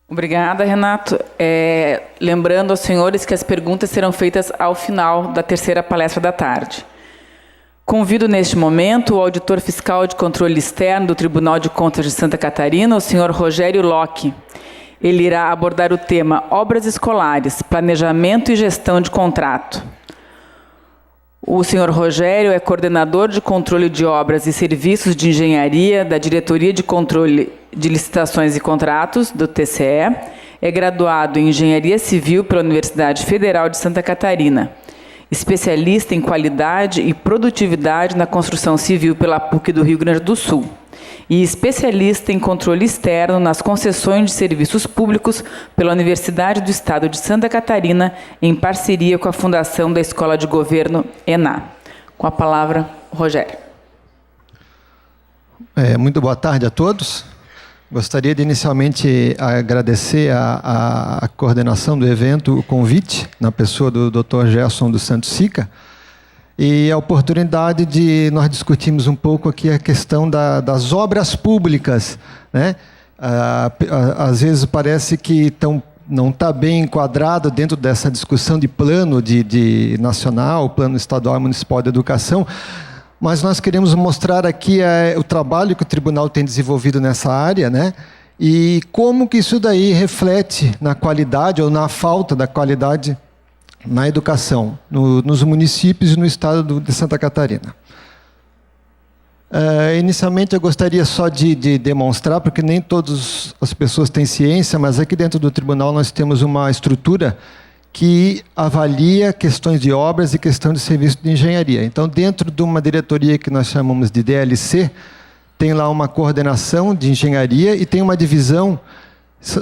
Obrigada, Renato. Lembrando aos senhores que as perguntas serão feitas ao final da terceira palestra da tarde. Convido neste momento o auditor fiscal de controle externo do Tribunal de Contas de Santa Catarina, o senhor Rogério Locke. Ele irá abordar o tema Obras Escolares, Planejamento e Gestão de Contrato. O senhor Rogério é coordenador de controle de obras e serviços de engenharia da Diretoria de Controle de Licitações e Contratos, do TCE, é graduado em Engenharia Civil pela Universidade Federal de Santa Catarina, especialista em qualidade e produtividade na construção civil pela PUC do Rio Grande do Sul e especialista em controle externo nas concessões de serviços públicos pela Universidade do Estado de Santa Catarina, em parceria com a Fundação da Escola de Governo, ENA. Com a palavra, Rogério. Muito boa tarde a todos. Gostaria de inicialmente agradecer a coordenação do evento, o convite, na pessoa do Dr. Gerson dos Santos Sica, e a oportunidade de nós discutirmos um pouco aqui a questão das obras públicas, né? Às vezes parece que não está bem enquadrado dentro dessa discussão de plano de nacional, plano estadual e municipal de educação, mas nós queremos mostrar aqui o trabalho que o tribunal tem desenvolvido nessa área, né? E como que isso daí reflete na qualidade ou na falta da qualidade na educação, nos municípios e no estado de Santa Catarina. Inicialmente eu gostaria só de demonstrar, porque nem todas as pessoas têm ciência, mas aqui dentro do tribunal nós temos uma estrutura que avalia questões de obras e questão de serviço de engenharia. Então, dentro de uma diretoria que nós chamamos de DLC, tem lá uma coordenação de engenharia e tem uma divisão.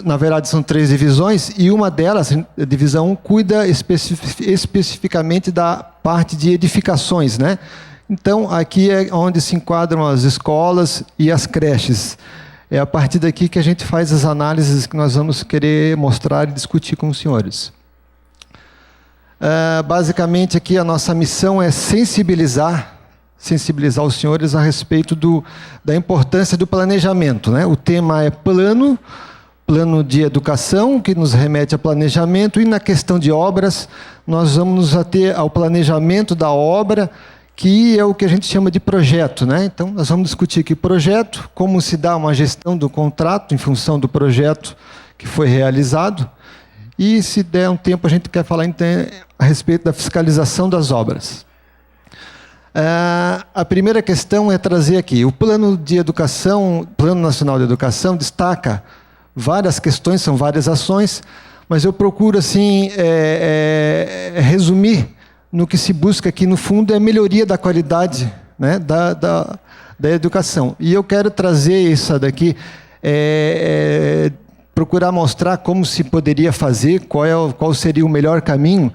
Na verdade, são 3 divisões, e uma delas, a divisão 1, cuida especificamente da parte de edificações, né? Então, aqui é onde se enquadram as escolas e as creches. É a partir daqui que a gente faz as análises que nós vamos querer mostrar e discutir com os senhores. Basicamente, aqui a nossa missão é sensibilizar os senhores a respeito da importância do planejamento, né? O tema é plano de educação, que nos remete a planejamento, e na questão de obras, nós vamos nos ater ao planejamento da obra, que é o que a gente chama de projeto, né? Então, nós vamos discutir aqui projeto, como se dá uma gestão do contrato em função do projeto que foi realizado, e se der um tempo a gente quer falar então a respeito da fiscalização das obras. A primeira questão é trazer aqui, o Plano de Educação, Plano Nacional de Educação, destaca várias questões, são várias ações, mas eu procuro assim resumir no que se busca aqui no fundo é a melhoria da qualidade, né, da educação. E eu quero trazer isso daqui, procurar mostrar como se poderia fazer, qual seria o melhor caminho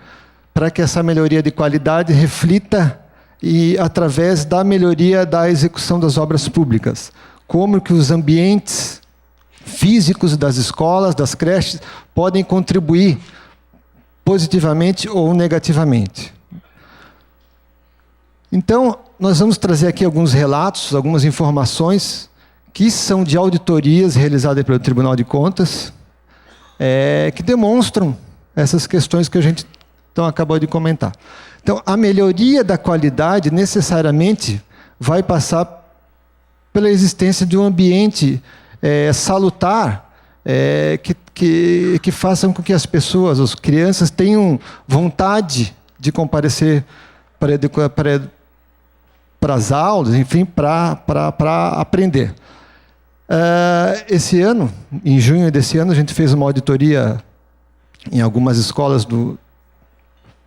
para que essa melhoria de qualidade reflita através da melhoria da execução das obras públicas. Como que os ambientes físicos das escolas, das creches, podem contribuir positivamente ou negativamente. Então, nós vamos trazer aqui alguns relatos, algumas informações que são de auditorias realizadas pelo Tribunal de Contas, que demonstram essas questões que a gente acabou de comentar. Então, a melhoria da qualidade necessariamente vai passar pela existência de um ambiente salutar, que façam com que as pessoas, as crianças, tenham vontade de comparecer para as aulas, enfim, para aprender. Esse ano, em junho desse ano, a gente fez uma auditoria em algumas escolas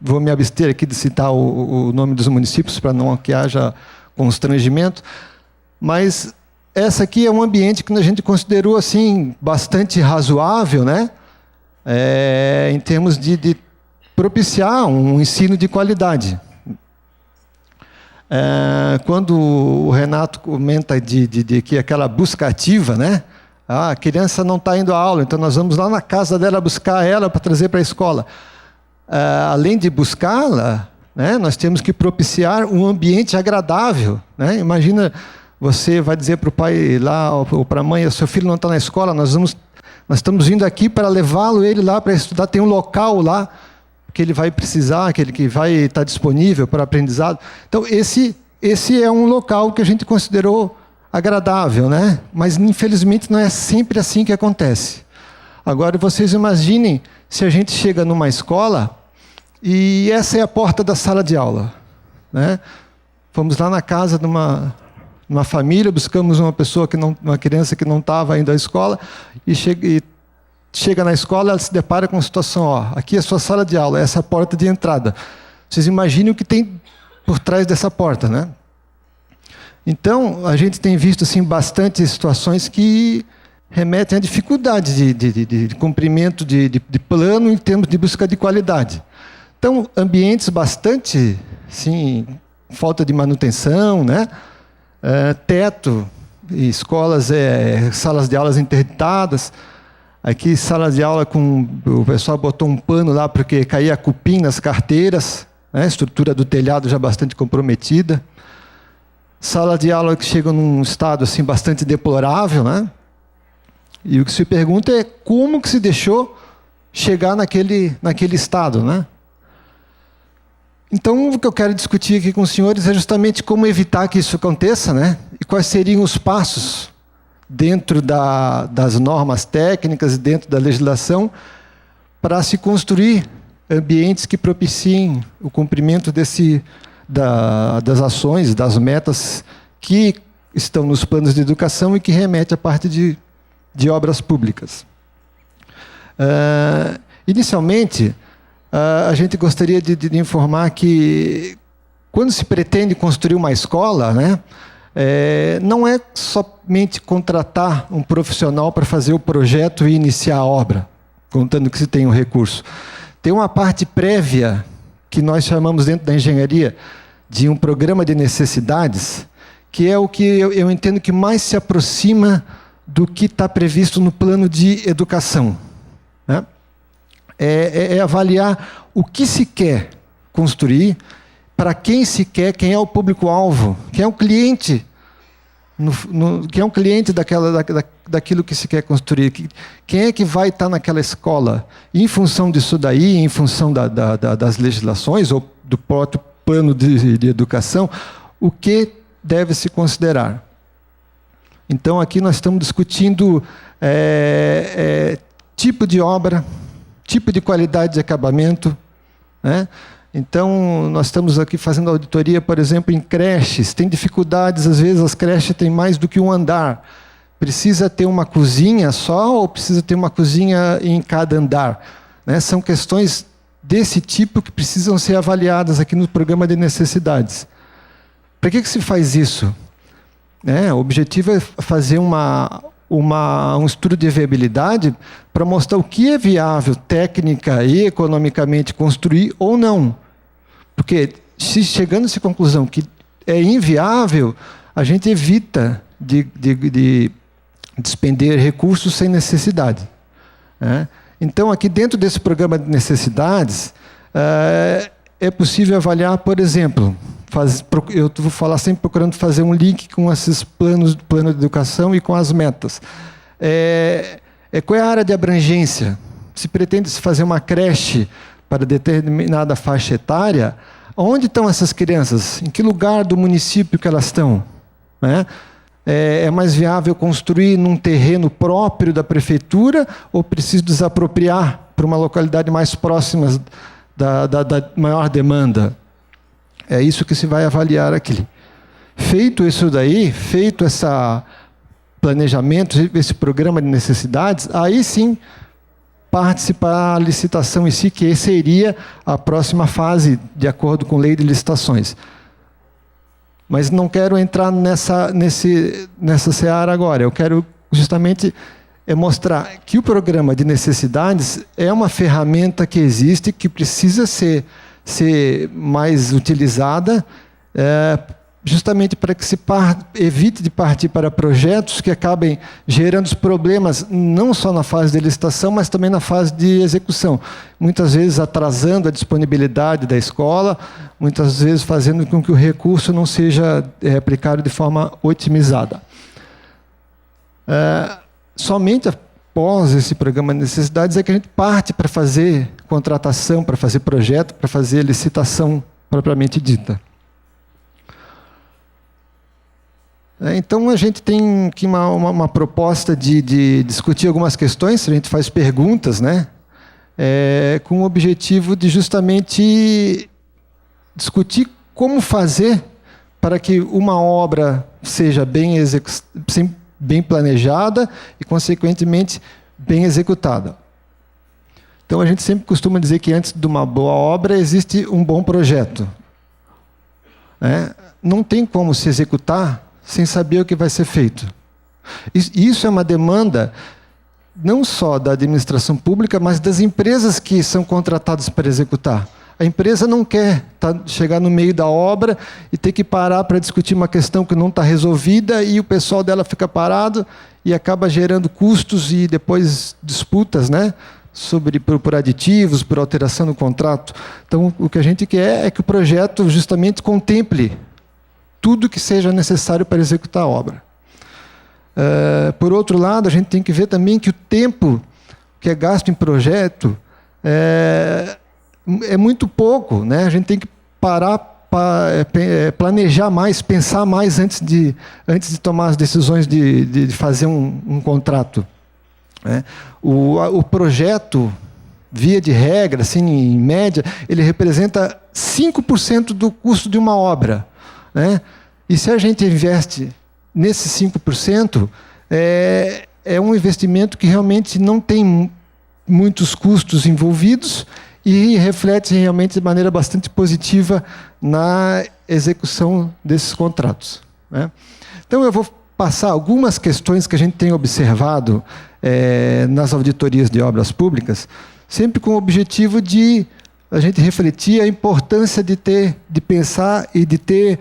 vou me abster aqui de citar o nome dos municípios para não que haja constrangimento, mas essa aqui é um ambiente que a gente considerou assim bastante razoável, né? Em termos de propiciar um ensino de qualidade. Quando o Renato comenta de que aquela busca ativa, né? A criança não está indo à aula, então nós vamos lá na casa dela buscar ela para trazer para a escola. Além de buscá-la, né, nós temos que propiciar um ambiente agradável, né? Imagina, você vai dizer para o pai lá ou para a mãe, seu filho não está na escola, nós Nós estamos vindo aqui para levá-lo ele lá para estudar. Tem um local lá que ele vai precisar, que vai estar disponível para aprendizado. Então, esse é um local que a gente considerou agradável, né? Mas, infelizmente, não é sempre assim que acontece. Agora, vocês imaginem se a gente chega numa escola e essa é a porta da sala de aula, né? Fomos lá na casa de uma família, buscamos uma criança que não estava indo à escola e chega na escola, ela se depara com a situação, aqui é a sua sala de aula, essa é a porta de entrada. Vocês imaginem o que tem por trás dessa porta, né? Então, a gente tem visto assim, bastante situações que remetem à dificuldade de cumprimento de plano em termos de busca de qualidade. Então, ambientes bastante, sim, falta de manutenção, né? Teto, escolas, salas de aulas interditadas. Aqui, sala de aula o pessoal botou um pano lá porque caía cupim nas carteiras, né? A estrutura do telhado já bastante comprometida. Sala de aula que chega num estado assim bastante deplorável, né? E o que se pergunta é como que se deixou chegar naquele estado, né? Então, o que eu quero discutir aqui com os senhores é justamente como evitar que isso aconteça, né? E quais seriam os passos dentro das normas técnicas, dentro da legislação, para se construir ambientes que propiciem o cumprimento das ações, das metas que estão nos planos de educação e que remete à parte de obras públicas. Inicialmente, a gente gostaria de informar que, quando se pretende construir uma escola, né, não é somente contratar um profissional para fazer o projeto e iniciar a obra, contando que se tem um recurso. Tem uma parte prévia, que nós chamamos dentro da engenharia de um programa de necessidades, que é o que eu entendo que mais se aproxima do que está previsto no plano de educação, né? É avaliar o que se quer construir, para quem se quer, quem é o público-alvo, quem é o cliente, quem é o cliente daquilo que se quer construir, quem é que vai estar naquela escola. E em função disso daí, em função das legislações ou do próprio plano de educação, o que deve se considerar. Então, aqui nós estamos discutindo tipo de obra, tipo de qualidade de acabamento, né? Então, nós estamos aqui fazendo auditoria, por exemplo, em creches. Tem dificuldades, às vezes as creches têm mais do que um andar. Precisa ter uma cozinha só ou precisa ter uma cozinha em cada andar, né? São questões desse tipo que precisam ser avaliadas aqui no programa de necessidades. Para que se faz isso? O objetivo é fazer um estudo de viabilidade para mostrar o que é viável técnica e economicamente construir ou não. Porque, se chegando-se à conclusão que é inviável, a gente evita de despender recursos sem necessidade, né? Então, aqui dentro desse programa de necessidades, é possível avaliar, por exemplo, eu vou falar sempre procurando fazer um link com esses plano de educação e com as metas. Qual é a área de abrangência? Se pretende se fazer uma creche para determinada faixa etária, onde estão essas crianças? Em que lugar do município que elas estão, né? É mais viável construir num terreno próprio da prefeitura ou preciso desapropriar para uma localidade mais próxima da maior demanda? É isso que se vai avaliar aqui. Feito isso daí, feito esse planejamento, esse programa de necessidades, aí sim participar a licitação em si, que seria a próxima fase, de acordo com a lei de licitações. Mas não quero entrar nessa seara agora. Eu quero justamente mostrar que o programa de necessidades é uma ferramenta que existe, que precisa ser mais utilizada, justamente para que se evite de partir para projetos que acabem gerando problemas, não só na fase de licitação, mas também na fase de execução. Muitas vezes atrasando a disponibilidade da escola, muitas vezes fazendo com que o recurso não seja aplicado de forma otimizada. Somente pós esse programa de necessidades é que a gente parte para fazer contratação, para fazer projeto, para fazer licitação propriamente dita. Então, a gente tem aqui uma proposta de discutir algumas questões, a gente faz perguntas, né? Com o objetivo de justamente discutir como fazer para que uma obra seja bem planejada e, consequentemente, bem executada. Então, a gente sempre costuma dizer que antes de uma boa obra existe um bom projeto. Não tem como se executar sem saber o que vai ser feito. Isso é uma demanda não só da administração pública, mas das empresas que são contratadas para executar. A empresa não quer chegar no meio da obra e ter que parar para discutir uma questão que não está resolvida e o pessoal dela fica parado e acaba gerando custos e depois disputas, né? Por aditivos, por alteração no contrato. Então, o que a gente quer é que o projeto justamente contemple tudo que seja necessário para executar a obra. Por outro lado, a gente tem que ver também que o tempo que é gasto em projeto é muito pouco, né? A gente tem que parar para planejar mais, pensar mais antes de tomar as decisões de fazer um contrato. O projeto, via de regra, assim, em média, ele representa 5% do custo de uma obra. E se a gente investe nesses 5%, é um investimento que realmente não tem muitos custos envolvidos e reflete realmente de maneira bastante positiva na execução desses contratos. Então, eu vou passar algumas questões que a gente tem observado nas auditorias de obras públicas, sempre com o objetivo de a gente refletir a importância de pensar e de ter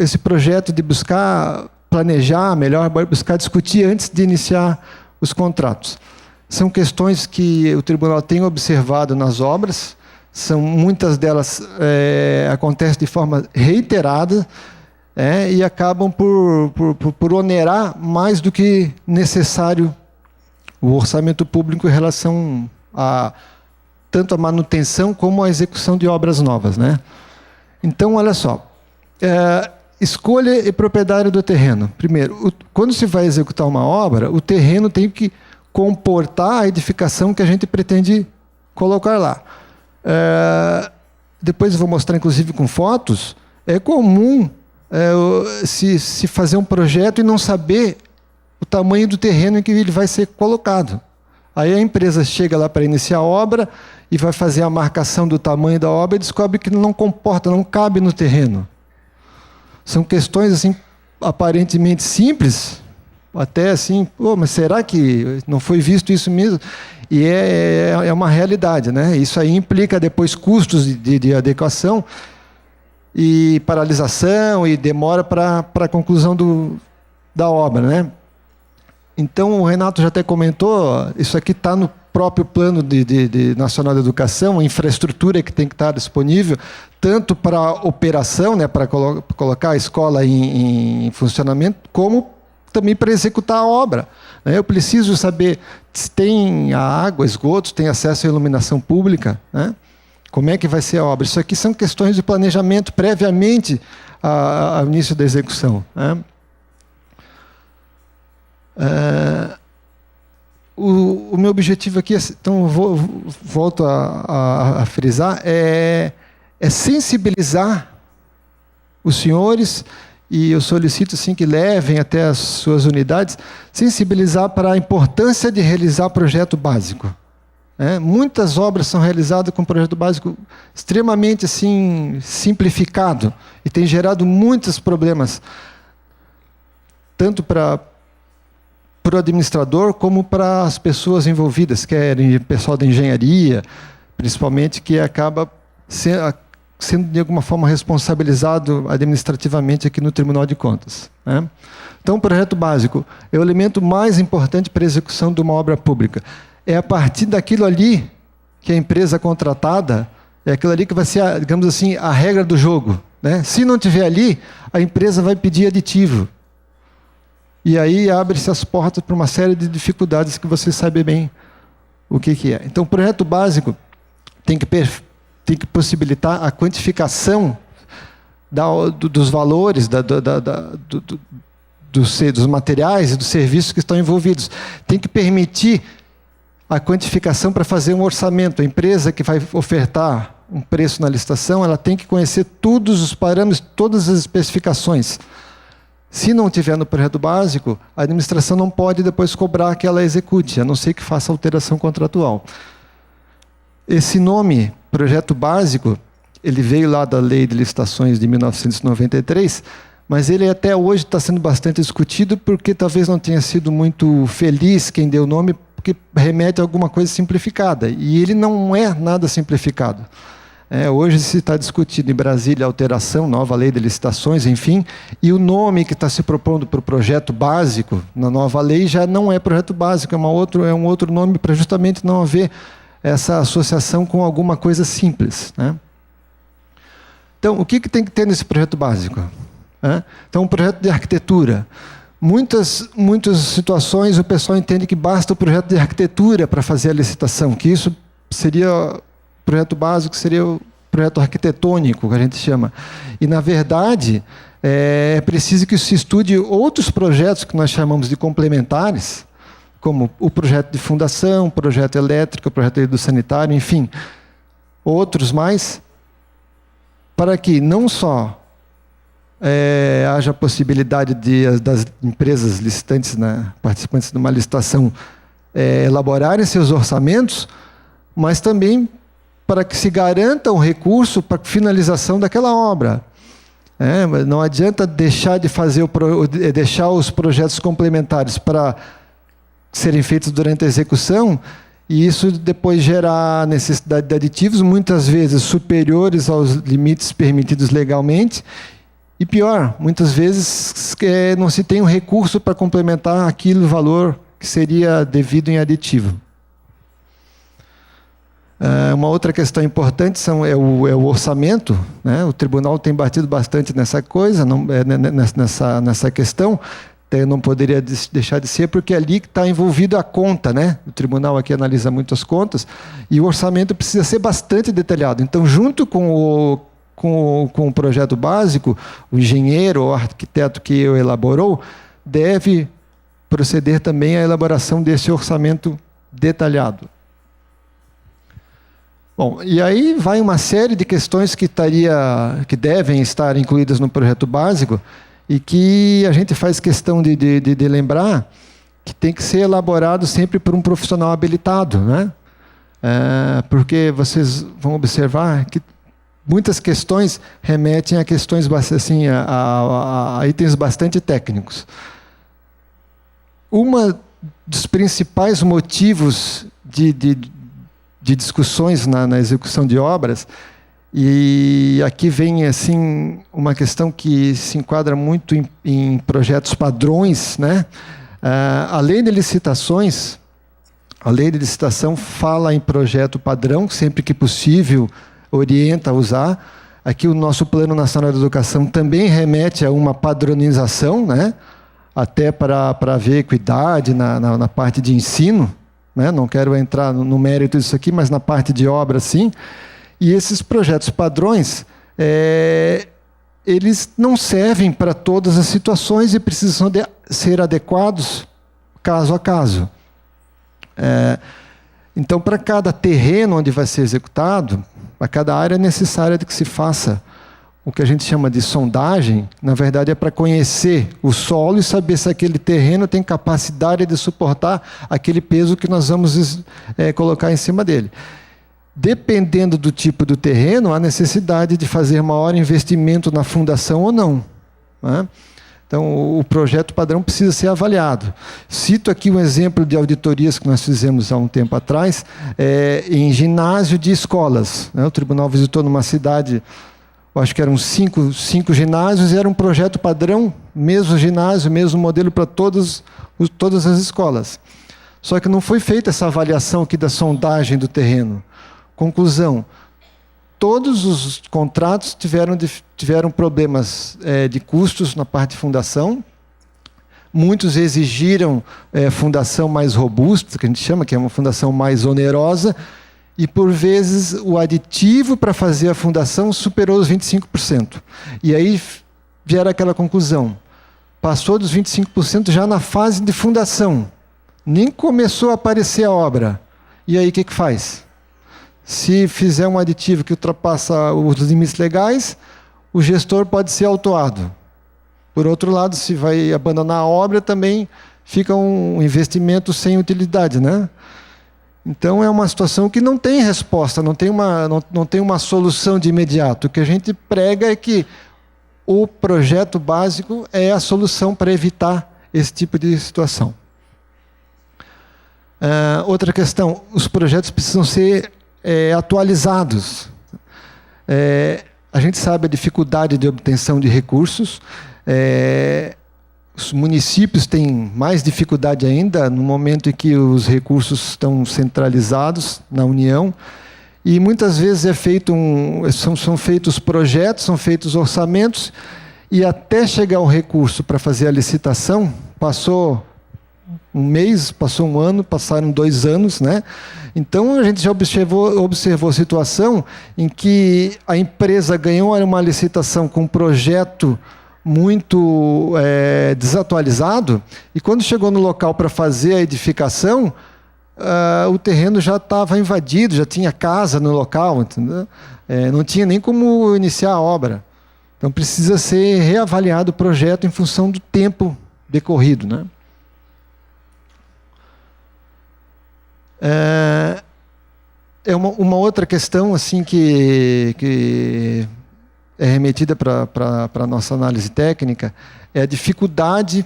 esse projeto de buscar planejar melhor, buscar discutir antes de iniciar os contratos. São questões que o tribunal tem observado nas obras, muitas delas acontecem de forma reiterada e acabam por onerar mais do que necessário o orçamento público em relação tanto à manutenção como à execução de obras novas. Então, olha só. Escolha e propriedade do terreno. Primeiro, quando se vai executar uma obra, o terreno tem que comportar a edificação que a gente pretende colocar lá. Depois eu vou mostrar, inclusive, com fotos. É comum se fazer um projeto e não saber o tamanho do terreno em que ele vai ser colocado. Aí a empresa chega lá para iniciar a obra e vai fazer a marcação do tamanho da obra e descobre que não comporta, não cabe no terreno. São questões assim aparentemente simples, até assim, mas será que não foi visto isso mesmo? E é uma realidade, né? Isso aí implica depois custos de adequação e paralisação e demora para a conclusão da obra, né? Então, o Renato já até comentou, isso aqui está no próprio plano de Nacional de Educação, a infraestrutura que tem que estar disponível, tanto para a operação, né, para colocar a escola em funcionamento, como também para executar a obra. Eu preciso saber se tem a água, esgotos, tem acesso à iluminação pública, né? Como é que vai ser a obra. Isso aqui são questões de planejamento previamente ao início da execução, né? O meu objetivo aqui, então volto a frisar, é sensibilizar os senhores, e eu solicito assim, que levem até as suas unidades, sensibilizar para a importância de realizar projeto básico. Muitas obras são realizadas com projeto básico extremamente assim, simplificado, e tem gerado muitos problemas, tanto para o administrador como para as pessoas envolvidas, que é o pessoal da engenharia, principalmente, que acaba sendo de alguma forma responsabilizado administrativamente aqui no Tribunal de Contas, né? Então, o projeto básico é o elemento mais importante para a execução de uma obra pública. É a partir daquilo ali que a empresa contratada, é aquilo ali que vai ser, digamos assim, a regra do jogo, né? Se não tiver ali, a empresa vai pedir aditivo. E aí abre-se as portas para uma série de dificuldades que você sabe bem o que é. Então, o projeto básico tem que possibilitar a quantificação dos valores, dos materiais e dos serviços que estão envolvidos. Tem que permitir a quantificação para fazer um orçamento. A empresa que vai ofertar um preço na licitação, ela tem que conhecer todos os parâmetros, todas as especificações. Se não tiver no projeto básico, a administração não pode depois cobrar que ela execute, a não ser que faça alteração contratual. Esse nome, projeto básico, ele veio lá da Lei de Licitações de 1993, mas ele até hoje está sendo bastante discutido porque talvez não tenha sido muito feliz quem deu o nome, porque remete a alguma coisa simplificada. E ele não é nada simplificado. Hoje se está discutindo em Brasília a alteração, nova lei de licitações, enfim, e o nome que está se propondo para o projeto básico na nova lei já não é projeto básico, é um outro nome para justamente não haver essa associação com alguma coisa simples, né? Então, o que tem que ter nesse projeto básico? Então, um projeto de arquitetura. Muitas situações o pessoal entende que basta o projeto de arquitetura para fazer a licitação, que isso seria... projeto básico seria o projeto arquitetônico, que a gente chama. E, na verdade, é preciso que se estude outros projetos que nós chamamos de complementares, como o projeto de fundação, o projeto elétrico, o projeto hidrossanitário, enfim, outros mais, para que não só haja a possibilidade das empresas licitantes, participantes de uma licitação, elaborarem seus orçamentos, mas também para que se garanta um recurso para a finalização daquela obra. Não adianta deixar de deixar os projetos complementares para serem feitos durante a execução e isso depois gerar necessidade de aditivos, muitas vezes superiores aos limites permitidos legalmente, e pior, muitas vezes não se tem um recurso para complementar aquele valor que seria devido em aditivo. Uma outra questão importante é o orçamento, né? O tribunal tem batido bastante nessa coisa, nessa questão. Não poderia deixar de ser, porque é ali que está envolvido a conta, né? O tribunal aqui analisa muitas contas, e o orçamento precisa ser bastante detalhado. Então, junto com o projeto básico, o engenheiro ou arquiteto que o elaborou deve proceder também à elaboração desse orçamento detalhado. Bom, e aí vai uma série de questões que devem estar incluídas no projeto básico e que a gente faz questão de lembrar que tem que ser elaborado sempre por um profissional habilitado, né? Porque vocês vão observar que muitas questões remetem a questões assim, a itens bastante técnicos. Dos principais motivos de discussões na execução de obras, e aqui vem assim uma questão que se enquadra muito em projetos padrões, né? A lei de licitações, a lei de licitação fala em projeto padrão, sempre que possível orienta a usar. Aqui o nosso Plano Nacional de Educação também remete a uma padronização, né? Até para haver equidade na parte de ensino. Não quero entrar no mérito disso aqui, mas na parte de obra, sim. E esses projetos padrões, eles não servem para todas as situações e precisam ser adequados caso a caso. Então, para cada terreno onde vai ser executado, para cada área necessária de que se faça o que a gente chama de sondagem, na verdade é para conhecer o solo e saber se aquele terreno tem capacidade de suportar aquele peso que nós vamos colocar em cima dele. Dependendo do tipo do terreno, há necessidade de fazer maior investimento na fundação ou não, né? Então, o projeto padrão precisa ser avaliado. Cito aqui um exemplo de auditorias que nós fizemos há um tempo atrás, em ginásio de escolas, né? O tribunal visitou numa cidade, eu acho que eram cinco ginásios, e era um projeto padrão, mesmo ginásio, mesmo modelo para todas as escolas. Só que não foi feita essa avaliação aqui da sondagem do terreno. Conclusão: todos os contratos tiveram problemas de custos na parte de fundação. Muitos exigiram fundação mais robusta, que a gente chama, que é uma fundação mais onerosa, e, por vezes, o aditivo para fazer a fundação superou os 25%. E aí gera aquela conclusão. Passou dos 25% já na fase de fundação. Nem começou a aparecer a obra. E aí o que faz? Se fizer um aditivo que ultrapassa os limites legais, o gestor pode ser autuado. Por outro lado, se vai abandonar a obra, também fica um investimento sem utilidade, né? Então, é uma situação que não tem resposta, não tem uma solução de imediato. O que a gente prega é que o projeto básico é a solução para evitar esse tipo de situação. Outra questão, os projetos precisam ser atualizados. A gente sabe a dificuldade de obtenção de recursos. Os municípios têm mais dificuldade ainda no momento em que os recursos estão centralizados na União. E muitas vezes são feitos projetos, são feitos orçamentos, e até chegar o recurso para fazer a licitação, passou um mês, passou um ano, passaram 2 anos, né? Então, a gente já observou a situação em que a empresa ganhou uma licitação com um projeto muito desatualizado, e quando chegou no local para fazer a edificação, o terreno já estava invadido, já tinha casa no local, entendeu? Não tinha nem como iniciar a obra. Então, precisa ser reavaliado o projeto em função do tempo decorrido, né? Uma outra questão assim que é remetida para a nossa análise técnica é a dificuldade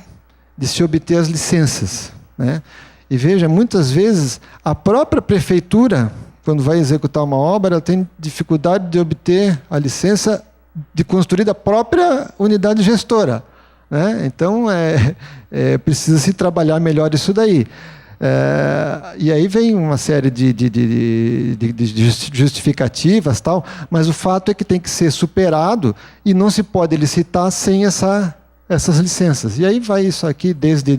de se obter as licenças, né? E veja, muitas vezes a própria prefeitura, quando vai executar uma obra, ela tem dificuldade de obter a licença de construir a própria unidade gestora, né? Então, precisa se trabalhar melhor isso daí. E aí vem uma série de justificativas, tal, mas o fato é que tem que ser superado e não se pode licitar sem essas licenças. E aí vai isso aqui, desde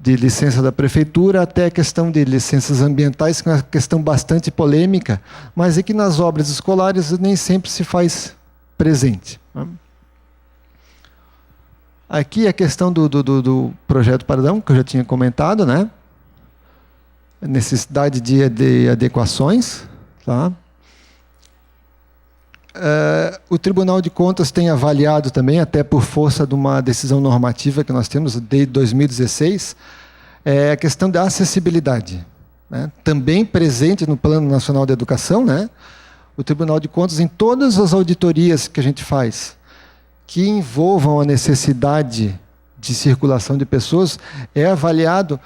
de licença da prefeitura até a questão de licenças ambientais, que é uma questão bastante polêmica, mas é que nas obras escolares nem sempre se faz presente. Aqui a questão do projeto Paradão, que eu já tinha comentado, né? Necessidade de adequações. Tá? O Tribunal de Contas tem avaliado também, até por força de uma decisão normativa que nós temos desde 2016, a questão da acessibilidade, né? Também presente no Plano Nacional de Educação, né? O Tribunal de Contas, em todas as auditorias que a gente faz, que envolvam a necessidade de circulação de pessoas, é avaliado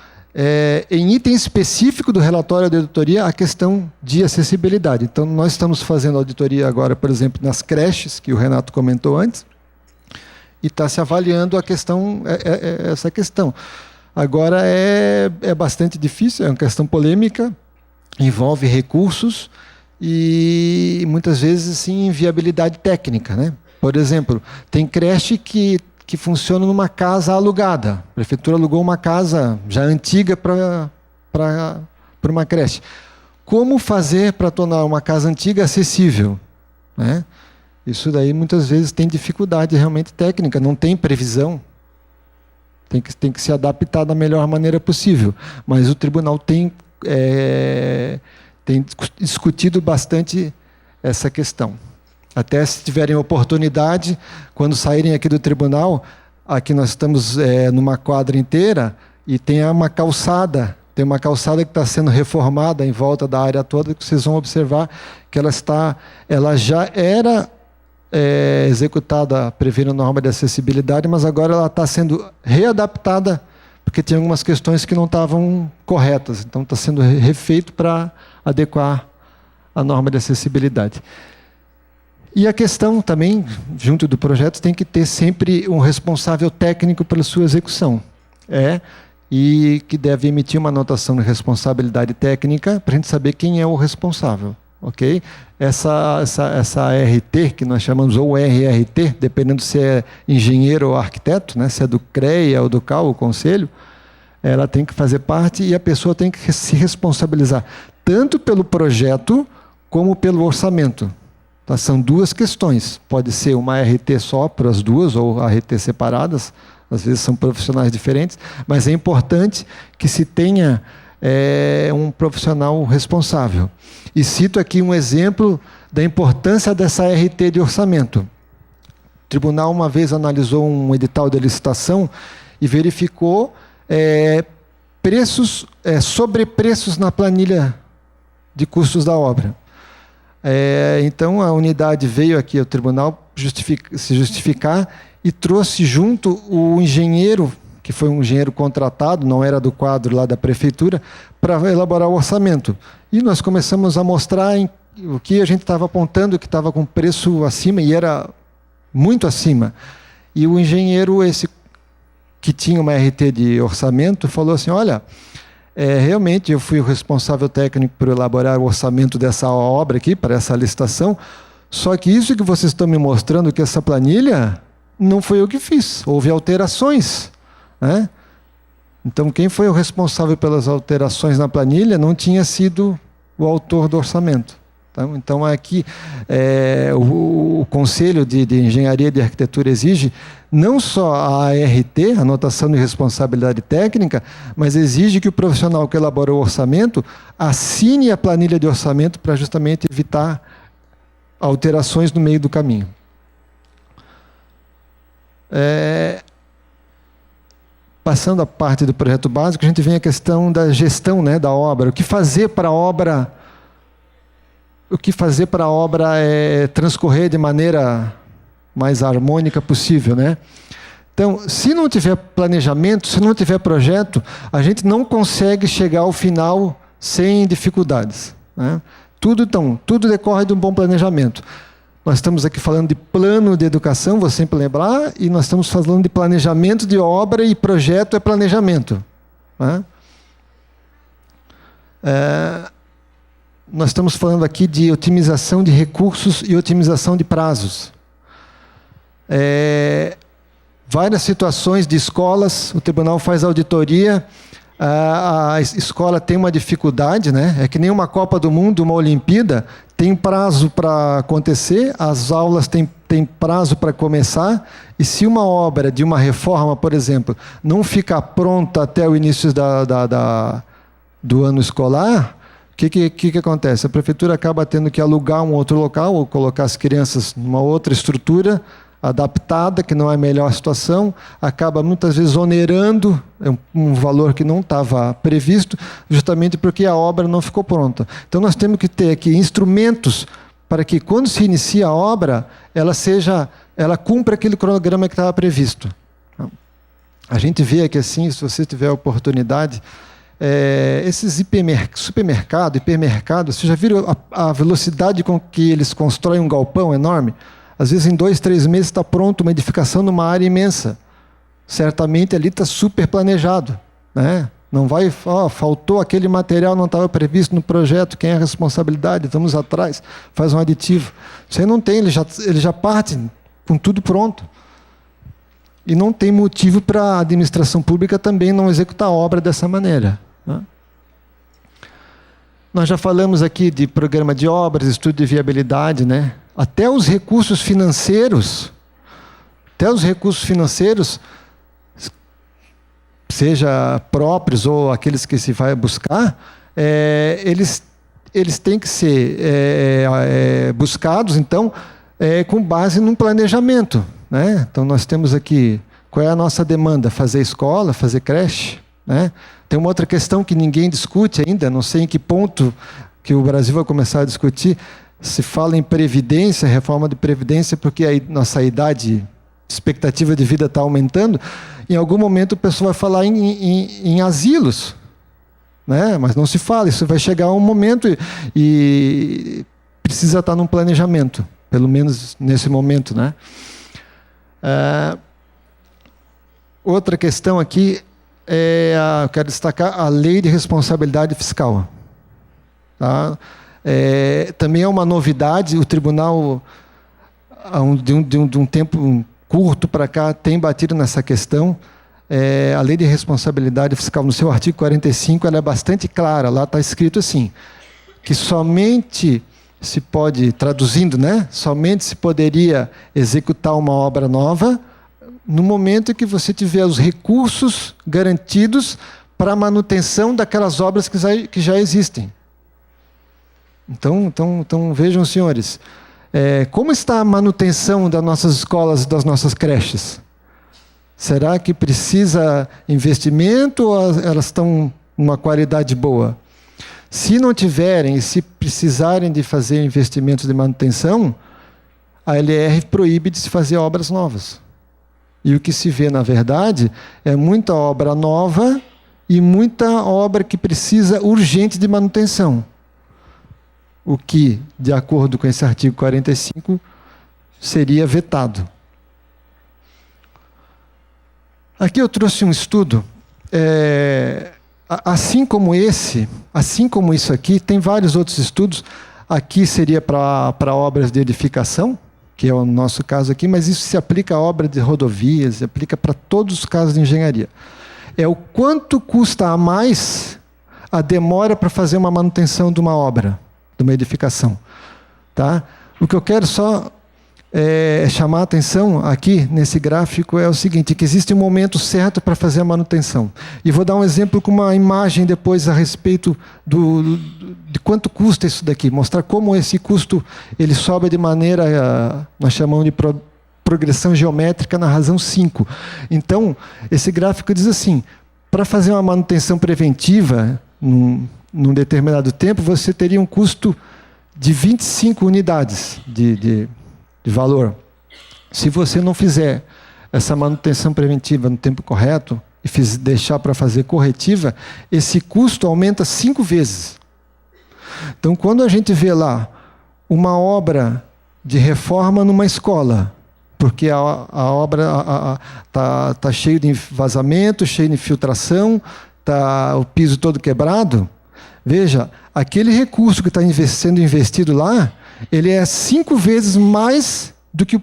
em item específico do relatório da auditoria a questão de acessibilidade. Então, nós estamos fazendo auditoria agora, por exemplo, nas creches, que o Renato comentou antes, e está se avaliando essa questão. Agora, é bastante difícil, é uma questão polêmica, envolve recursos e, muitas vezes, sim, inviabilidade técnica, né? Por exemplo, tem creche que funciona numa casa alugada. A prefeitura alugou uma casa já antiga para uma creche. Como fazer para tornar uma casa antiga acessível, né? Isso daí muitas vezes tem dificuldade realmente técnica, não tem previsão. Tem que se adaptar da melhor maneira possível. Mas o tribunal tem discutido bastante essa questão. Até se tiverem oportunidade, quando saírem aqui do tribunal, aqui nós estamos numa quadra inteira e tem uma calçada que está sendo reformada em volta da área toda, que vocês vão observar que ela já era executada prevendo a norma de acessibilidade, mas agora ela está sendo readaptada porque tinha algumas questões que não estavam corretas. Então está sendo refeito para adequar a norma de acessibilidade. E a questão também, junto do projeto, tem que ter sempre um responsável técnico pela sua execução. E que deve emitir uma anotação de responsabilidade técnica para a gente saber quem é o responsável. ok? Essa RT, que nós chamamos ou RRT, dependendo se é engenheiro ou arquiteto, né? Se é do CREA ou do CAL, o conselho, ela tem que fazer parte e a pessoa tem que se responsabilizar tanto pelo projeto como pelo orçamento. Tá? São duas questões. Pode ser uma RT só para as duas ou RT separadas, às vezes são profissionais diferentes, mas é importante que se tenha um profissional responsável. E cito aqui um exemplo da importância dessa RT de orçamento. O tribunal uma vez analisou um edital de licitação e verificou sobrepreços na planilha de custos da obra. Então, a unidade veio aqui ao tribunal se justificar e trouxe junto o engenheiro, que foi um engenheiro contratado, não era do quadro lá da prefeitura, para elaborar o orçamento. E nós começamos a mostrar o que a gente estava apontando, que estava com preço acima, e era muito acima. E o engenheiro, esse que tinha uma RT de orçamento, falou assim, olha, realmente eu fui o responsável técnico por elaborar o orçamento dessa obra aqui, para essa licitação, só que isso que vocês estão me mostrando, que essa planilha, não foi eu que fiz, houve alterações, né? Então, quem foi o responsável pelas alterações na planilha não tinha sido o autor do orçamento. Então, aqui, o Conselho de Engenharia e de Arquitetura exige não só a ART, Anotação de Responsabilidade Técnica, mas exige que o profissional que elaborou o orçamento assine a planilha de orçamento para justamente evitar alterações no meio do caminho. Passando a parte do projeto básico, a gente vem a questão da gestão, né, da obra. O que fazer para a obra transcorrer de maneira mais harmônica possível, né? Então, se não tiver planejamento, se não tiver projeto, a gente não consegue chegar ao final sem dificuldades, né? Tudo decorre de um bom planejamento. Nós estamos aqui falando de plano de educação, vou sempre lembrar, e nós estamos falando de planejamento de obra, e projeto é planejamento, né? Nós estamos falando aqui de otimização de recursos e otimização de prazos. Várias situações de escolas, o tribunal faz auditoria, a escola tem uma dificuldade, né? É que nem uma Copa do Mundo, uma Olimpíada, tem prazo para acontecer, as aulas têm prazo para começar, e se uma obra de uma reforma, por exemplo, não ficar pronta até o início do ano escolar, o que acontece? A prefeitura acaba tendo que alugar um outro local, ou colocar as crianças numa outra estrutura adaptada, que não é a melhor situação, acaba muitas vezes onerando um valor que não estava previsto, justamente porque a obra não ficou pronta. Então nós temos que ter aqui instrumentos para que, quando se inicia a obra, ela cumpra aquele cronograma que estava previsto. A gente vê aqui assim, se você tiver a oportunidade, esses supermercado, hipermercado, vocês já viram a velocidade com que eles constroem um galpão enorme? Às vezes, em 2, 3 meses, está pronto uma edificação numa área imensa. Certamente, ali está super planejado, né? Não vai, faltou aquele material, não estava previsto no projeto, quem é a responsabilidade? Vamos atrás, faz um aditivo. Isso aí não tem, ele já parte com tudo pronto. E não tem motivo para a administração pública também não executar a obra dessa maneira, né? Nós já falamos aqui de programa de obras, estudo de viabilidade, né? Até os recursos financeiros, seja próprios ou aqueles que se vai buscar, eles têm que ser buscados, então, com base num planejamento, né? Então, nós temos aqui, qual é a nossa demanda? Fazer escola, fazer creche, né? Tem uma outra questão que ninguém discute ainda, não sei em que ponto que o Brasil vai começar a discutir. Se fala em previdência, reforma de previdência, porque a nossa expectativa de vida está aumentando. Em algum momento o pessoal vai falar em asilos, né? Mas não se fala, isso vai chegar a um momento e precisa estar num planejamento, pelo menos nesse momento, né? Outra questão aqui eu quero destacar a lei de responsabilidade fiscal, tá? Também é uma novidade, o tribunal, de um tempo curto para cá, tem batido nessa questão. A lei de responsabilidade fiscal, no seu artigo 45, ela é bastante clara. Lá está escrito assim, que somente se pode, traduzindo, né? Somente se poderia executar uma obra nova no momento em que você tiver os recursos garantidos para a manutenção daquelas obras que já existem. Então vejam, senhores, como está a manutenção das nossas escolas, das nossas creches? Será que precisa investimento ou elas estão numa qualidade boa? Se não tiverem, se precisarem de fazer investimentos de manutenção, a LR proíbe de se fazer obras novas. E o que se vê, na verdade, é muita obra nova e muita obra que precisa urgente de manutenção. O que, de acordo com esse artigo 45, seria vetado. Aqui eu trouxe um estudo, assim como isso aqui, tem vários outros estudos. Aqui seria para obras de edificação, que é o nosso caso aqui, mas isso se aplica a obras de rodovias, se aplica para todos os casos de engenharia. É o quanto custa a mais a demora para fazer uma manutenção de uma obra, de uma edificação. Tá? O que eu quero só chamar a atenção aqui nesse gráfico é o seguinte, que existe um momento certo para fazer a manutenção. E vou dar um exemplo com uma imagem depois a respeito de quanto custa isso daqui, mostrar como esse custo ele sobe de maneira, nós chamamos de progressão geométrica na razão 5. Então, esse gráfico diz assim, para fazer uma manutenção preventiva, num determinado tempo, você teria um custo de 25 unidades de valor. Se você não fizer essa manutenção preventiva no tempo correto e deixar para fazer corretiva, esse custo aumenta 5 vezes. Então, quando a gente vê lá uma obra de reforma numa escola, porque a obra está cheia de vazamento, cheia de infiltração, está o piso todo quebrado, veja, aquele recurso que está sendo investido lá, ele é 5 vezes mais do que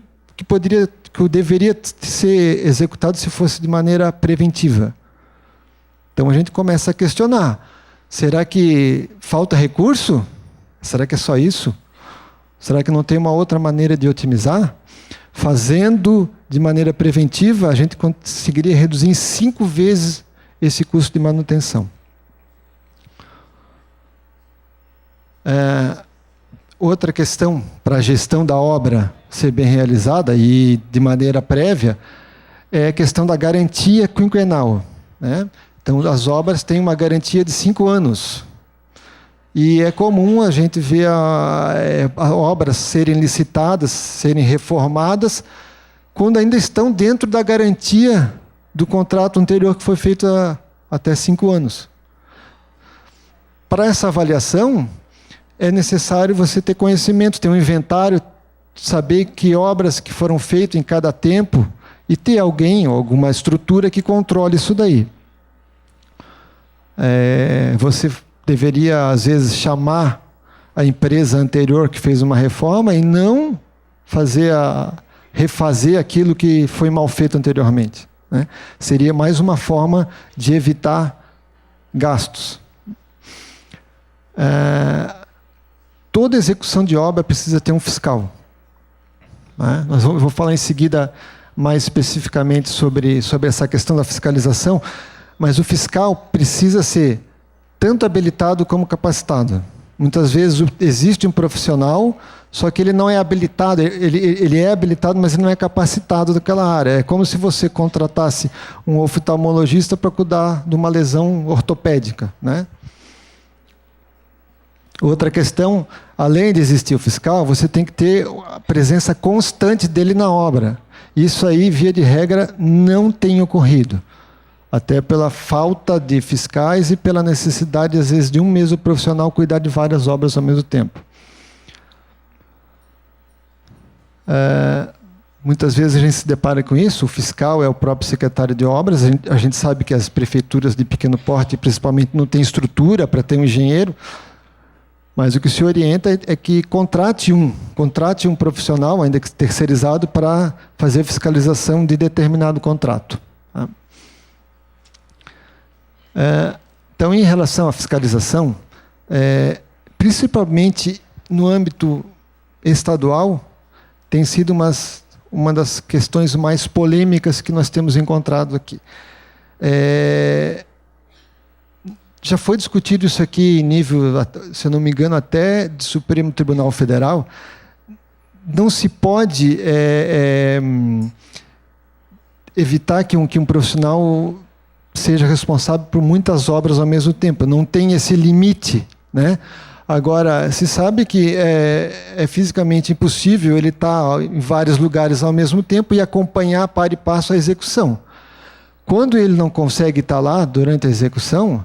deveria ser executado se fosse de maneira preventiva. Então a gente começa a questionar, será que falta recurso? Será que é só isso? Será que não tem uma outra maneira de otimizar? Fazendo de maneira preventiva, a gente conseguiria reduzir em 5 vezes esse custo de manutenção. Outra questão para a gestão da obra ser bem realizada e de maneira prévia é a questão da garantia quinquenal, né? Então, as obras têm uma garantia de 5 anos. E é comum a gente ver obras serem licitadas, serem reformadas, quando ainda estão dentro da garantia do contrato anterior que foi feito até 5 anos. Para essa avaliação, é necessário você ter conhecimento, ter um inventário, saber que obras que foram feitas em cada tempo e ter alguém ou alguma estrutura que controle isso daí. Você deveria, às vezes, chamar a empresa anterior que fez uma reforma e não refazer aquilo que foi mal feito anteriormente, né? Seria mais uma forma de evitar gastos. Toda execução de obra precisa ter um fiscal, né? Eu vou falar em seguida mais especificamente sobre essa questão da fiscalização, mas o fiscal precisa ser tanto habilitado como capacitado. Muitas vezes existe um profissional, só que ele não é habilitado, ele é habilitado, mas ele não é capacitado daquela área. É como se você contratasse um oftalmologista para cuidar de uma lesão ortopédica, né? Outra questão, além de existir o fiscal, você tem que ter a presença constante dele na obra. Isso aí, via de regra, não tem ocorrido. Até pela falta de fiscais e pela necessidade, às vezes, de um mesmo profissional cuidar de várias obras ao mesmo tempo. Muitas vezes a gente se depara com isso, o fiscal é o próprio secretário de obras, a gente sabe que as prefeituras de pequeno porte, principalmente, não têm estrutura para ter um engenheiro. Mas o que se orienta é que contrate um profissional, ainda que terceirizado, para fazer fiscalização de determinado contrato. Tá? Então, em relação à fiscalização, principalmente no âmbito estadual, tem sido uma das questões mais polêmicas que nós temos encontrado aqui. Já foi discutido isso aqui em nível, se eu não me engano, até de Supremo Tribunal Federal. Não se pode evitar que um profissional seja responsável por muitas obras ao mesmo tempo. Não tem esse limite, né? Agora, se sabe que é fisicamente impossível ele estar em vários lugares ao mesmo tempo e acompanhar par e passo a execução. Quando ele não consegue estar lá durante a execução,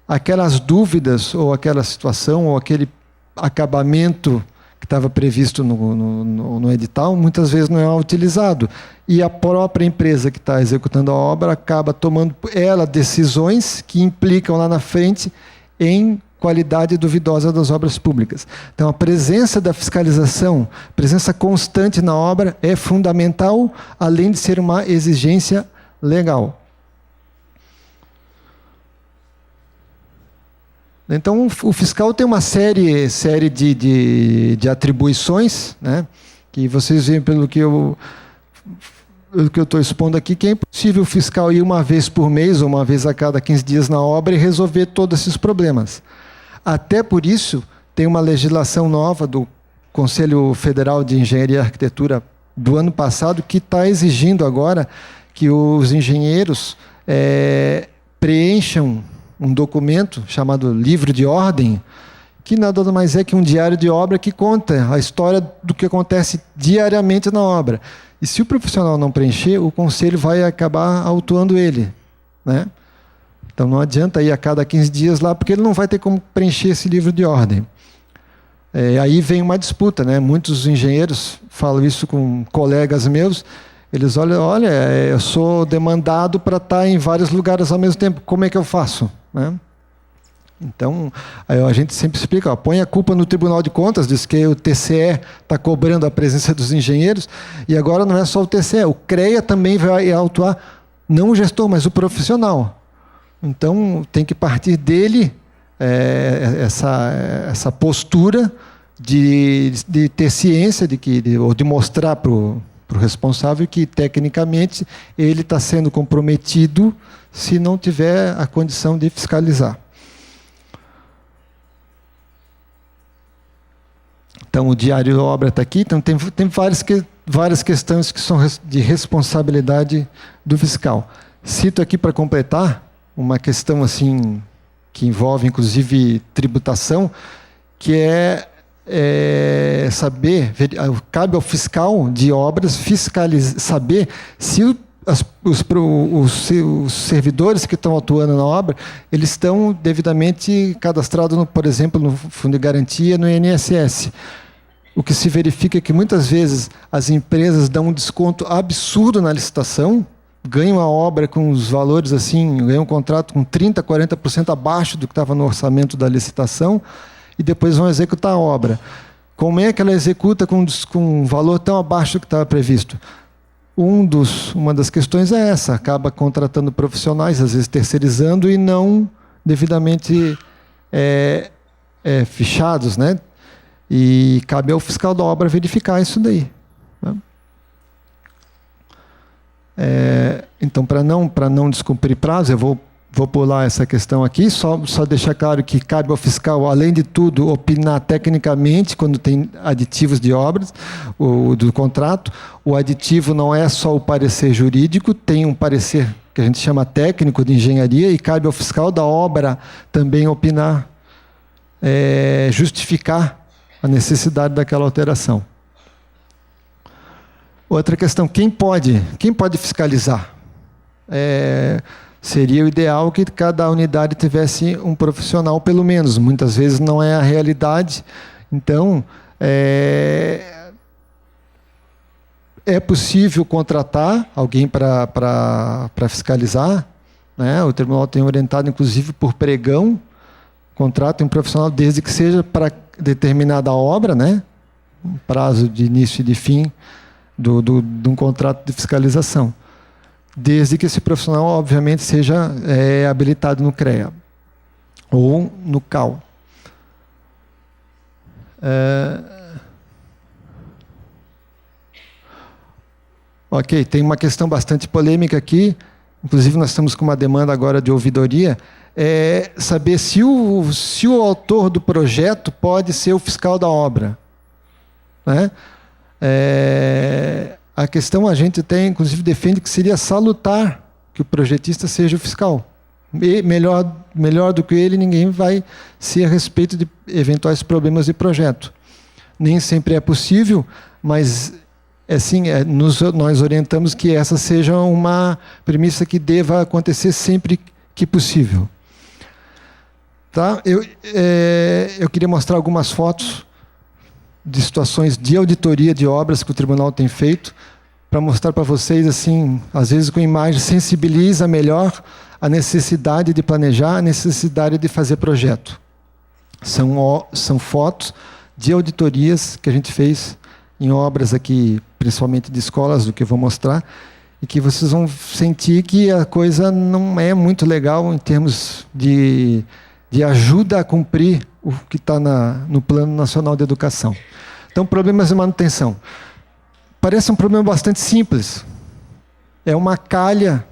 aquelas dúvidas, ou aquela situação, ou aquele acabamento que estava previsto no edital, muitas vezes não é utilizado. E a própria empresa que está executando a obra acaba tomando decisões que implicam lá na frente em qualidade duvidosa das obras públicas. Então, a presença da fiscalização, presença constante na obra, é fundamental, além de ser uma exigência legal. Então, o fiscal tem uma série de atribuições, né, que vocês veem pelo que eu estou expondo aqui, que é impossível o fiscal ir uma vez por mês ou uma vez a cada 15 dias na obra e resolver todos esses problemas. Até por isso, tem uma legislação nova do Conselho Federal de Engenharia e Arquitetura do ano passado que está exigindo agora que os engenheiros preencham um documento chamado livro de ordem, que nada mais é que um diário de obra que conta a história do que acontece diariamente na obra. E se o profissional não preencher, o conselho vai acabar autuando ele, né? Então não adianta ir a cada 15 dias lá, porque ele não vai ter como preencher esse livro de ordem. Aí vem uma disputa, né? Muitos engenheiros falam isso com colegas meus. Eles olha, eu sou demandado para estar em vários lugares ao mesmo tempo. Como é que eu faço? Né? Então, a gente sempre explica, põe a culpa no Tribunal de Contas, diz que o TCE está cobrando a presença dos engenheiros, e agora não é só o TCE, o CREA também vai autuar, não o gestor, mas o profissional. Então, tem que partir dele essa postura de ter ciência ou de mostrar para o responsável que, tecnicamente, ele está sendo comprometido se não tiver a condição de fiscalizar. Então, o diário de obra está aqui. Então, tem várias questões que são de responsabilidade do fiscal. Cito aqui para completar uma questão assim que envolve, inclusive, tributação, que saber, cabe ao fiscal de obras saber se os servidores que estão atuando na obra, eles estão devidamente cadastrados, por exemplo, no Fundo de Garantia, no INSS. O que se verifica é que muitas vezes as empresas dão um desconto absurdo na licitação, ganham a obra com os valores assim, ganham um contrato com 30%, 40% abaixo do que estava no orçamento da licitação, e depois vão executar a obra. Como é que ela executa com um valor tão abaixo do que estava previsto? Uma das questões é essa, acaba contratando profissionais, às vezes terceirizando e não devidamente fichados, né? E cabe ao fiscal da obra verificar isso daí. Né? Então, para não descumprir prazo, eu vou pular essa questão aqui, só deixar claro que cabe ao fiscal, além de tudo, opinar tecnicamente quando tem aditivos de obras, do contrato. O aditivo não é só o parecer jurídico, tem um parecer que a gente chama técnico de engenharia, e cabe ao fiscal da obra também opinar, justificar a necessidade daquela alteração. Outra questão, quem pode fiscalizar? Seria o ideal que cada unidade tivesse um profissional, pelo menos. Muitas vezes não é a realidade. Então, é possível contratar alguém para fiscalizar, né? O tribunal tem orientado, inclusive, por pregão, Contrata um profissional desde que seja para determinada obra, né? Um prazo de início e de fim de um contrato de fiscalização. Desde que esse profissional, obviamente, seja habilitado no CREA ou no CAL. Ok, tem uma questão bastante polêmica aqui, inclusive nós estamos com uma demanda agora de ouvidoria, saber se o autor do projeto pode ser o fiscal da obra. Né? A questão a gente tem, inclusive defende que seria salutar que o projetista seja o fiscal. E melhor do que ele, ninguém vai ser a respeito de eventuais problemas de projeto. Nem sempre é possível, mas assim, nós orientamos que essa seja uma premissa que deva acontecer sempre que possível. Tá? Eu queria mostrar algumas fotos de situações de auditoria de obras que o tribunal tem feito, para mostrar para vocês, assim, às vezes com imagem, sensibiliza melhor a necessidade de planejar, a necessidade de fazer projeto. São fotos de auditorias que a gente fez em obras aqui, principalmente de escolas, do que eu vou mostrar, e que vocês vão sentir que a coisa não é muito legal em termos de ajuda a cumprir o que está no Plano Nacional de Educação. Então, problemas de manutenção. Parece um problema bastante simples. É uma calha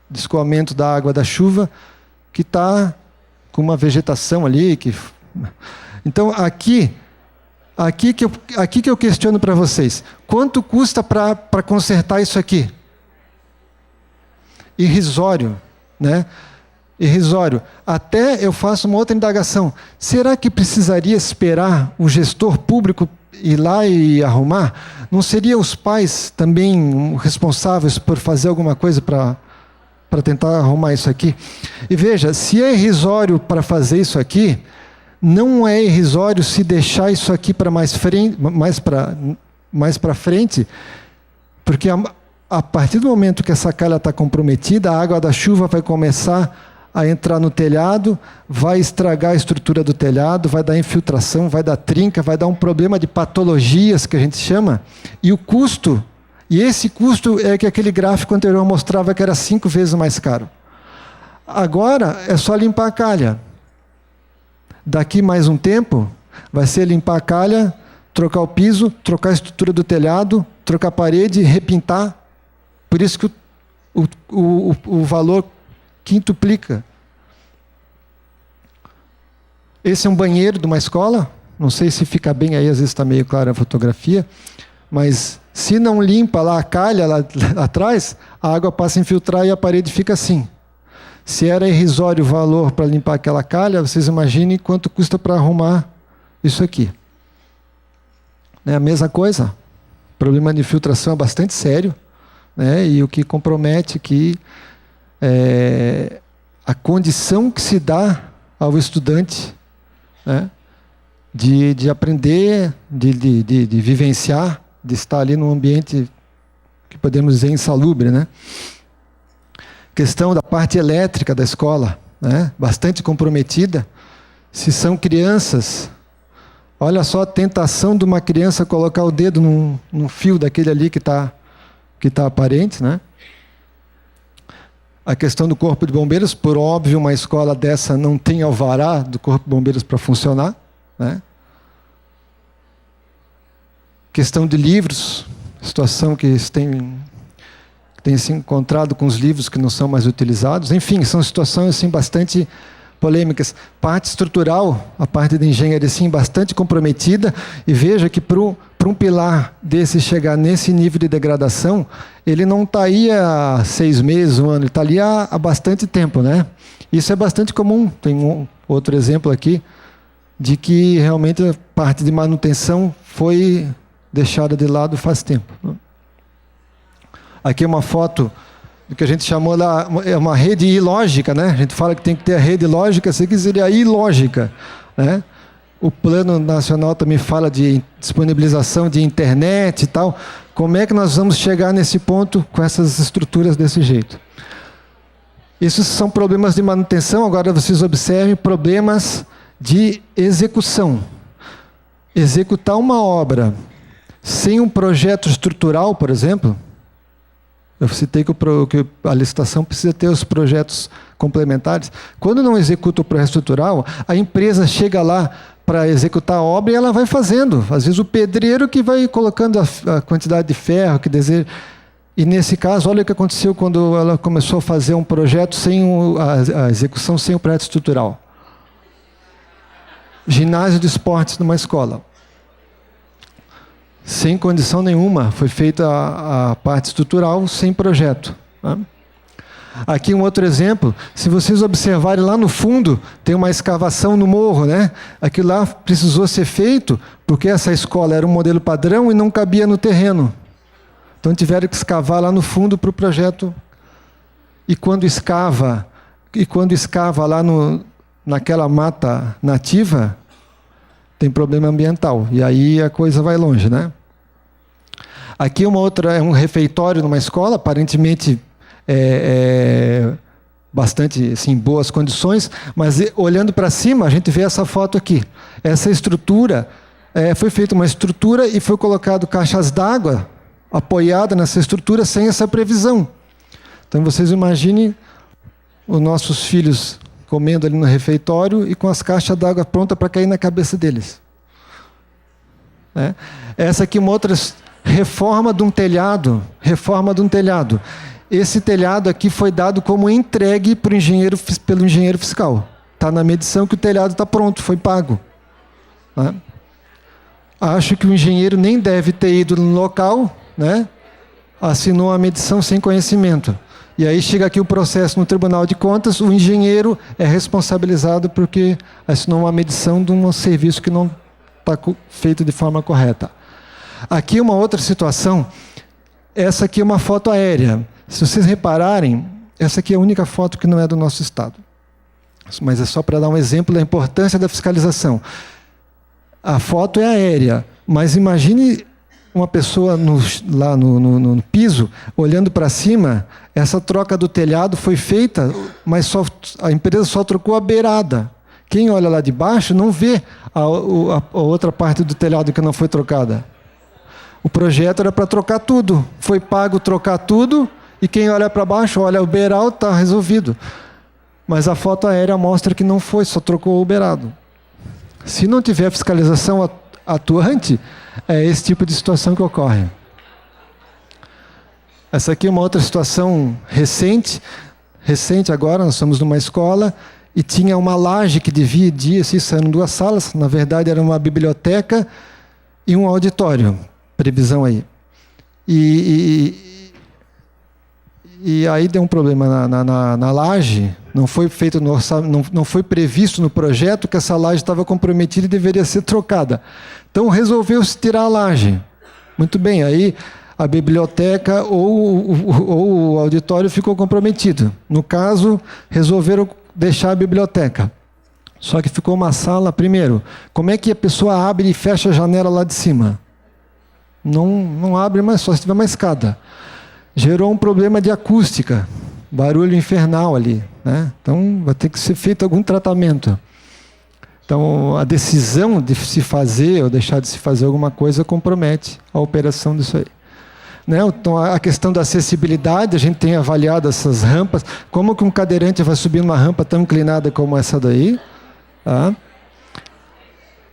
de escoamento da água da chuva que está com uma vegetação ali. Então, aqui que eu questiono para vocês. Quanto custa para consertar isso aqui? Irrisório, né? Irrisório. Até eu faço uma outra indagação. Será que precisaria esperar o gestor público ir lá e arrumar? Não seriam os pais também responsáveis por fazer alguma coisa para tentar arrumar isso aqui? E veja, se é irrisório para fazer isso aqui, não é irrisório se deixar isso aqui para mais para frente, porque a partir do momento que essa calha está comprometida, a água da chuva vai começar a entrar no telhado, vai estragar a estrutura do telhado, vai dar infiltração, vai dar trinca, vai dar um problema de patologias, que a gente chama, e esse custo é que aquele gráfico anterior mostrava que era 5 vezes mais caro. Agora é só limpar a calha. Daqui mais um tempo, vai ser limpar a calha, trocar o piso, trocar a estrutura do telhado, trocar a parede, repintar. Por isso que o valor quintuplica. Esse é um banheiro de uma escola. Não sei se fica bem aí, às vezes está meio clara a fotografia. Mas se não limpa lá a calha, lá atrás, a água passa a infiltrar e a parede fica assim. Se era irrisório o valor para limpar aquela calha, vocês imaginem quanto custa para arrumar isso aqui. A mesma coisa. O problema de infiltração é bastante sério, né? E o que compromete aqui a condição que se dá ao estudante, né? de aprender, de vivenciar, de estar ali num ambiente que podemos dizer insalubre, né? Questão da parte elétrica da escola, né? Bastante comprometida. Se são crianças, olha só a tentação de uma criança colocar o dedo num fio daquele ali que tá aparente, né? A questão do Corpo de Bombeiros, por óbvio, uma escola dessa não tem alvará do Corpo de Bombeiros para funcionar, né? Questão de livros, situação que tem se encontrado com os livros que não são mais utilizados. Enfim, são situações assim, bastante polêmicas. Parte estrutural, a parte de engenharia, sim, bastante comprometida. E veja que para um pilar desse chegar nesse nível de degradação, ele não está aí há 6 meses, 1 ano, ele está ali há bastante tempo, né? Isso é bastante comum. Tem um outro exemplo aqui de que realmente a parte de manutenção foi deixada de lado faz tempo. Aqui é uma foto do que a gente chamou lá, é uma rede ilógica, né? A gente fala que tem que ter a rede lógica, isso aqui seria ilógica, né? O Plano Nacional também fala de disponibilização de internet e tal. Como é que nós vamos chegar nesse ponto com essas estruturas desse jeito? Esses são problemas de manutenção. Agora vocês observem problemas de execução. Executar uma obra sem um projeto estrutural, por exemplo, eu citei que a licitação precisa ter os projetos complementares. Quando não executa o projeto estrutural, a empresa chega lá para executar a obra e ela vai fazendo. Às vezes o pedreiro que vai colocando a quantidade de ferro que deseja. E nesse caso, olha o que aconteceu quando ela começou a fazer um projeto sem a execução sem o projeto estrutural. Ginásio de esportes numa escola. Sem condição nenhuma, foi feita a parte estrutural sem projeto. Né? Aqui um outro exemplo, se vocês observarem lá no fundo, tem uma escavação no morro, né? Aquilo lá precisou ser feito porque essa escola era um modelo padrão e não cabia no terreno. Então tiveram que escavar lá no fundo para o projeto. E quando escava lá naquela mata nativa, tem problema ambiental. E aí a coisa vai longe, né? Aqui uma outra é um refeitório numa escola, aparentemente bastante assim, boas condições, mas olhando para cima a gente vê essa foto aqui. Essa estrutura, foi feita uma estrutura e foi colocado caixas d'água apoiada nessa estrutura sem essa previsão. Então vocês imaginem os nossos filhos comendo ali no refeitório e com as caixas d'água prontas para cair na cabeça deles. Essa aqui é uma outra reforma de um telhado. Esse telhado aqui foi dado como entregue pelo engenheiro fiscal. Está na medição que o telhado está pronto, foi pago. Né? Acho que o engenheiro nem deve ter ido no local, né? Assinou a medição sem conhecimento. E aí chega aqui o processo no Tribunal de Contas, o engenheiro é responsabilizado porque assinou uma medição de um serviço que não está feito de forma correta. Aqui uma outra situação, essa aqui é uma foto aérea. Se vocês repararem, essa aqui é a única foto que não é do nosso estado. Mas é só para dar um exemplo da importância da fiscalização. A foto é aérea, mas imagine uma pessoa lá no piso, olhando para cima, essa troca do telhado foi feita, mas a empresa só trocou a beirada. Quem olha lá de baixo não vê a outra parte do telhado que não foi trocada. O projeto era para trocar tudo. Foi pago trocar tudo, e quem olha para baixo, olha o beiral, está resolvido. Mas a foto aérea mostra que não foi, só trocou o beirado. Se não tiver fiscalização atuante, é esse tipo de situação que ocorre. Essa aqui é uma outra situação recente agora, nós estamos numa escola, e tinha uma laje que dividia-se, eram duas salas, na verdade era uma biblioteca e um auditório, previsão aí. E aí deu um problema na laje, não foi feito não foi previsto no projeto que essa laje estava comprometida e deveria ser trocada. Então resolveu-se tirar a laje. Muito bem, aí a biblioteca ou o auditório ficou comprometido. No caso, resolveram deixar a biblioteca. Só que ficou uma sala, primeiro, como é que a pessoa abre e fecha a janela lá de cima? Não abre mais, só se tiver uma escada. Gerou um problema de acústica, barulho infernal ali, né? Então vai ter que ser feito algum tratamento. Então a decisão de se fazer ou deixar de se fazer alguma coisa compromete a operação disso aí. Né? Então a questão da acessibilidade, a gente tem avaliado essas rampas, como que um cadeirante vai subir numa rampa tão inclinada como essa daí? Tá?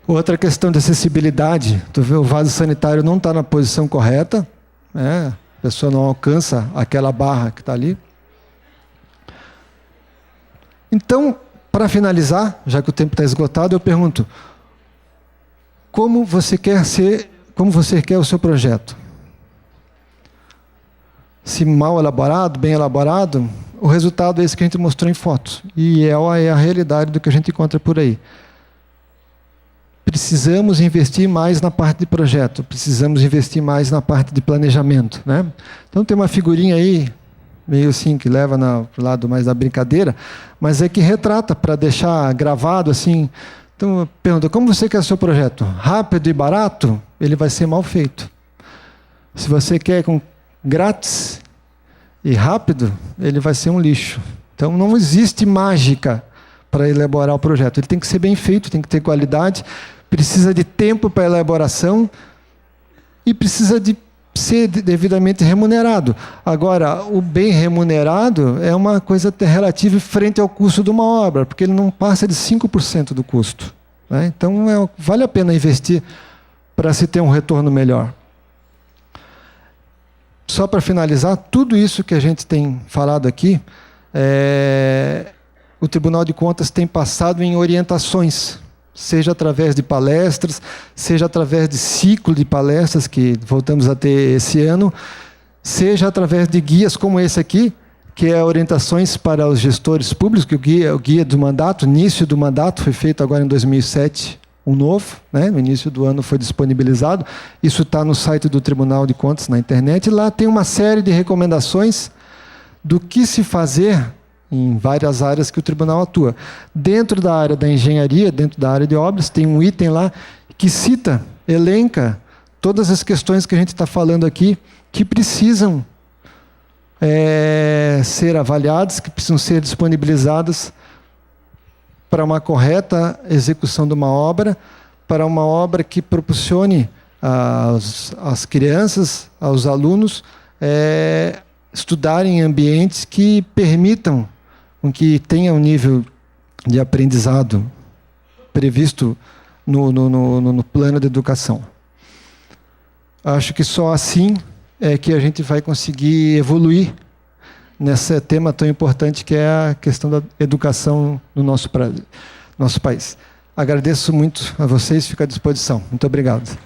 Outra questão de acessibilidade, tu vê, o vaso sanitário não está na posição correta, né? A pessoa não alcança aquela barra que está ali. Então, para finalizar, já que o tempo está esgotado, eu pergunto: como você quer o seu projeto? Se mal elaborado, bem elaborado, o resultado é esse que a gente mostrou em fotos. E é a realidade do que a gente encontra por aí. Precisamos investir mais na parte de projeto, precisamos investir mais na parte de planejamento, né? Então tem uma figurinha aí, meio assim, que leva para o lado mais da brincadeira, mas é que retrata, para deixar gravado assim. Então, pergunta, como você quer o seu projeto? Rápido e barato? Ele vai ser mal feito. Se você quer com grátis e rápido, ele vai ser um lixo. Então não existe mágica para elaborar o projeto. Ele tem que ser bem feito, tem que ter qualidade, precisa de tempo para elaboração e precisa de ser devidamente remunerado. Agora, o bem remunerado é uma coisa relativa frente ao custo de uma obra, porque ele não passa de 5% do custo, né? Então, vale a pena investir para se ter um retorno melhor. Só para finalizar, tudo isso que a gente tem falado aqui, o Tribunal de Contas tem passado em orientações, seja através de palestras, seja através de ciclo de palestras que voltamos a ter esse ano, seja através de guias como esse aqui, que é orientações para os gestores públicos, que o guia do mandato, início do mandato, foi feito agora em 2007, um novo, né? No início do ano foi disponibilizado. Isso está no site do Tribunal de Contas, na internet. Lá tem uma série de recomendações do que se fazer em várias áreas que o tribunal atua. Dentro da área da engenharia, dentro da área de obras, tem um item lá que cita, elenca todas as questões que a gente está falando aqui, que precisam ser avaliadas, que precisam ser disponibilizadas para uma correta execução de uma obra, para uma obra que proporcione às crianças, aos alunos, estudarem em ambientes que permitam que tenha um nível de aprendizado previsto no plano de educação. Acho que só assim é que a gente vai conseguir evoluir nesse tema tão importante que é a questão da educação no nosso país. Agradeço muito a vocês, fico à disposição. Muito obrigado.